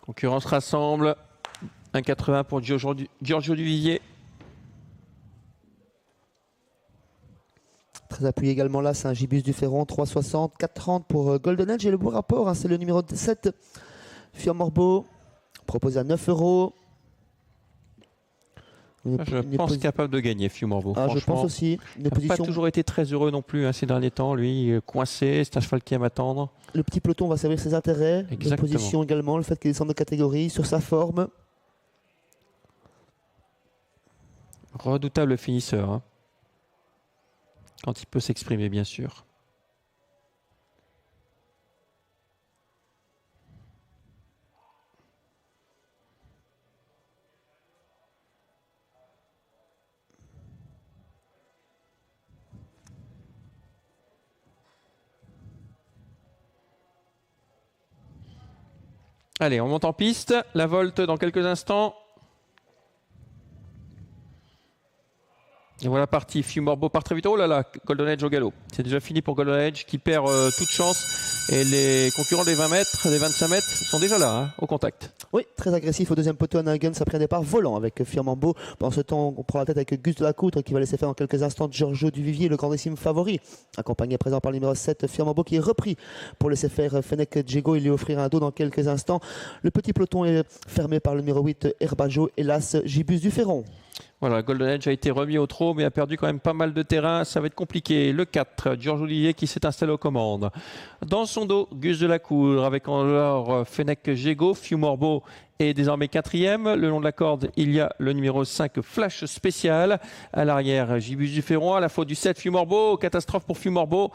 Concurrence rassemble. 1,80 pour Giorgio Duvivier. Très appuyé également là, c'est un Gibus du Ferron, 3,60, 4,30 pour Golden Edge. Et le beau rapport, hein, c'est le numéro 7, Fiamorbo, proposé à 9 €. Je pense capable de gagner, Fiumorbo. Ah, je pense aussi. Il n'a pas toujours été très heureux non plus ces derniers temps. Lui, coincé, c'est un cheval qui aime attendre. Le petit peloton va servir ses intérêts. Exactement. La position également, le fait qu'il descende de catégorie, sur sa forme. Redoutable finisseur. Hein. Quand il peut s'exprimer, bien sûr. Allez, on monte en piste. La volte dans quelques instants. Et voilà parti. Fiumorbo part très vite. Oh là là, Golden Edge au galop. C'est déjà fini pour Golden Edge qui perd toute chance. Et les concurrents des 20 mètres, des 25 mètres sont déjà là, hein, au contact. Oui, très agressif au deuxième poteau. Anagun, ça prend un départ volant avec Fiamorbo. Pendant ce temps, on prend la tête avec Gus de la Coudre qui va laisser faire dans quelques instants Giorgio Duvivier, le grandissime favori. Accompagné à présent par le numéro 7, Fiamorbo qui est repris pour laisser faire Fennec Diego. Il lui offrira un dos dans quelques instants. Le petit peloton est fermé par le numéro 8, Herbajo, hélas, Gibus du Ferron. Voilà, Golden Edge a été remis au trot, mais a perdu quand même pas mal de terrain. Ça va être compliqué. Le 4, Giorgio Duvivier qui s'est installé aux commandes. Dans son dos, Gus de la Coudre avec en leur Fennec Diego, Fiumorbo est désormais 4e. Le long de la corde, il y a le numéro 5, Flash Spécial. À l'arrière, Gibus du Ferron. À la faute du 7, Fiumorbo. Catastrophe pour Fiumorbo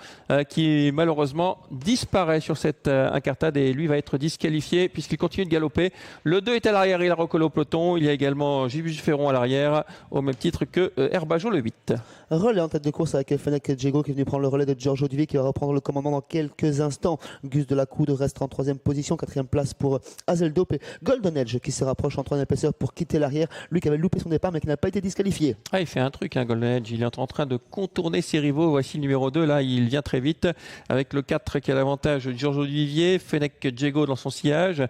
qui malheureusement disparaît sur cette incartade et lui va être disqualifié puisqu'il continue de galoper. Le 2 est à l'arrière, il a recollé au peloton. Il y a également Gibus du Ferron à l'arrière au même titre que Herbajo le 8. Relais en tête de course avec Fennec Diego qui est venu prendre le relais de Giorgio Duvivier qui va reprendre le commandement dans quelques instants. Gus de la Coudre reste en 3e position, 4e place pour Hazeldorp et Golden Edge qui se rapproche en 3e épaisseur pour quitter l'arrière. Lui qui avait loupé son départ mais qui n'a pas été disqualifié. Ah, il fait un truc, hein, Golden Edge. Il est en train de contourner ses rivaux. Voici le numéro 2. Là, il vient très vite avec le 4 qui a l'avantage de Giorgio Duvivier. Fennec Diego dans son sillage.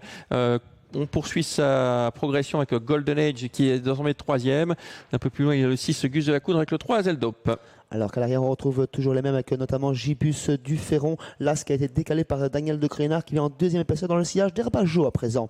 On poursuit sa progression avec le Golden Edge qui est désormais 3e. Un peu plus loin, il y a le 6 Gus de la Coudre avec le 3 Hazeldorp. Alors qu'à l'arrière, on retrouve toujours les mêmes avec notamment Gibus du Ferron. L'As qui a été décalé par Daniel de Crénard qui vient en 2e épaisseur dans le sillage d'Herbajo à présent.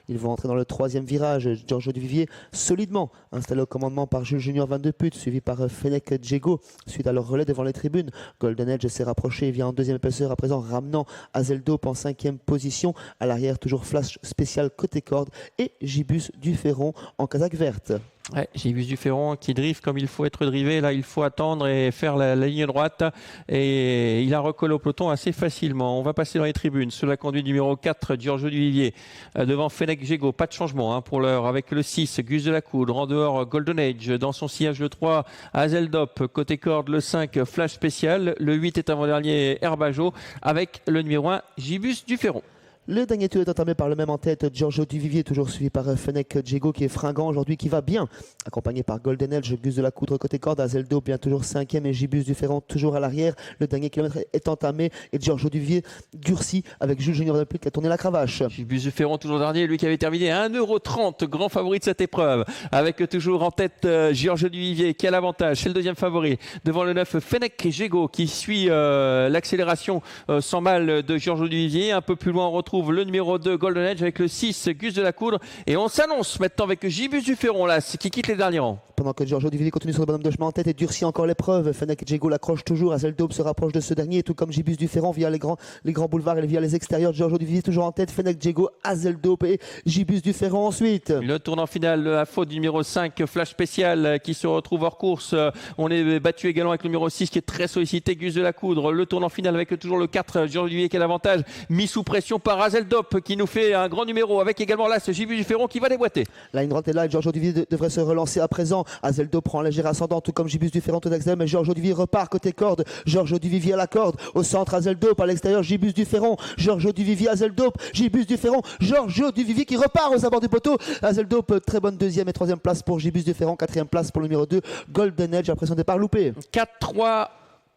Ils vont entrer dans le 3e virage. Giorgio Duvivier solidement installé au commandement par Jules Junior 22 putes, suivi par Fennec Diego. Suite à leur relais devant les tribunes, Golden Edge s'est rapproché et vient en 2e épaisseur à présent, ramenant Hazeldorp en 5e position. À l'arrière, toujours Flash Spécial côté corde et Gibus du Ferron en casaque verte. Ouais, Gibus du Ferron qui drift comme il faut être drivé. Là, il faut attendre et faire la ligne droite. Et il a recollé au peloton assez facilement. On va passer dans les tribunes. Sous la conduite numéro 4, Giorgio Duvivier. Devant Fennec Diego, pas de changement pour l'heure. Avec le 6, Gus de la Coudre. En dehors, Golden Edge. Dans son sillage, le 3, Hazeldorp. Côté corde, le 5, Flash Spécial. Le 8 est avant-dernier, Herbajo. Avec le numéro 1, Gibus du Ferron. Le dernier tour est entamé par le même en tête, Giorgio Duvivier, toujours suivi par Fennec Diego qui est fringant aujourd'hui, qui va bien. Accompagné par Golden Edge, Gus de la Coudre côté corde, Hazeldorp bien toujours 5e et Gibus du Ferron toujours à l'arrière. Le dernier kilomètre est entamé et Giorgio Duvivier durci avec Jules Junior de qui a tourné la cravache. Gibus du Ferron toujours dernier, lui qui avait terminé à 1,30 €, grand favori de cette épreuve. Avec toujours en tête Giorgio Duvivier qui a l'avantage, c'est le 2e favori. Devant le 9, Fennec Diego qui suit l'accélération sans mal de Giorgio Duvivier. Un peu plus loin, on retrouve le numéro 2 Golden Edge avec le 6 Gus de la Coudre et on s'annonce maintenant avec Gibus du Ferron là, qui quitte les derniers rangs. Pendant que Giorgio Duvivier continue sur le bonhomme de chemin en tête et durcit encore l'épreuve, Fennec Diego l'accroche toujours, Hazeldorp se rapproche de ce dernier, tout comme Gibus du Ferron via les grands boulevards et via les extérieurs. Giorgio Duvivier toujours en tête, Fennec Diego, Hazeldorp et Gibus du Ferron ensuite. Le tournant final à faute du numéro 5 Flash Spécial qui se retrouve hors course. On est battu également avec le numéro 6 qui est très sollicité, Gus de la Coudre. Le tournant final avec toujours le 4 Giorgio Duvivier qui a l'avantage, mis sous pression par Hazeldorp qui nous fait un grand numéro avec également là ce Gibus du Ferron qui va déboîter. La ligne droite est là et Giorgio Duvivier devrait se relancer à présent. Hazeldorp prend un léger ascendant, tout comme Gibus du Ferron tout d'accès, mais Giorgio Duvivier repart côté corde. Giorgio Duvivier à la corde, au centre Hazeldorp, à l'extérieur Gibus du Ferron. Giorgio Duvivier, Hazeldorp, Gibus du Ferron, Giorgio Duvivier qui repart aux abords du poteau. Hazeldorp, très bonne 2e et 3e place pour Gibus du Ferron, 4e place pour le numéro 2 Golden Edge après son départ loupé. 4-3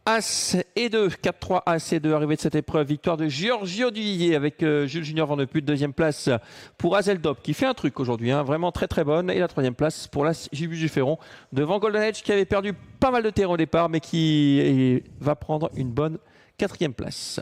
As et 2, 4-3 As et 2, arrivée de cette épreuve, victoire de Giorgio Duvillier avec Jules Junior Van de Put, deuxième place pour Azeldop qui fait un truc aujourd'hui, vraiment très très bonne, et la troisième place pour la Gibus du Ferron devant Golden Edge qui avait perdu pas mal de terrain au départ mais qui va prendre une bonne quatrième place.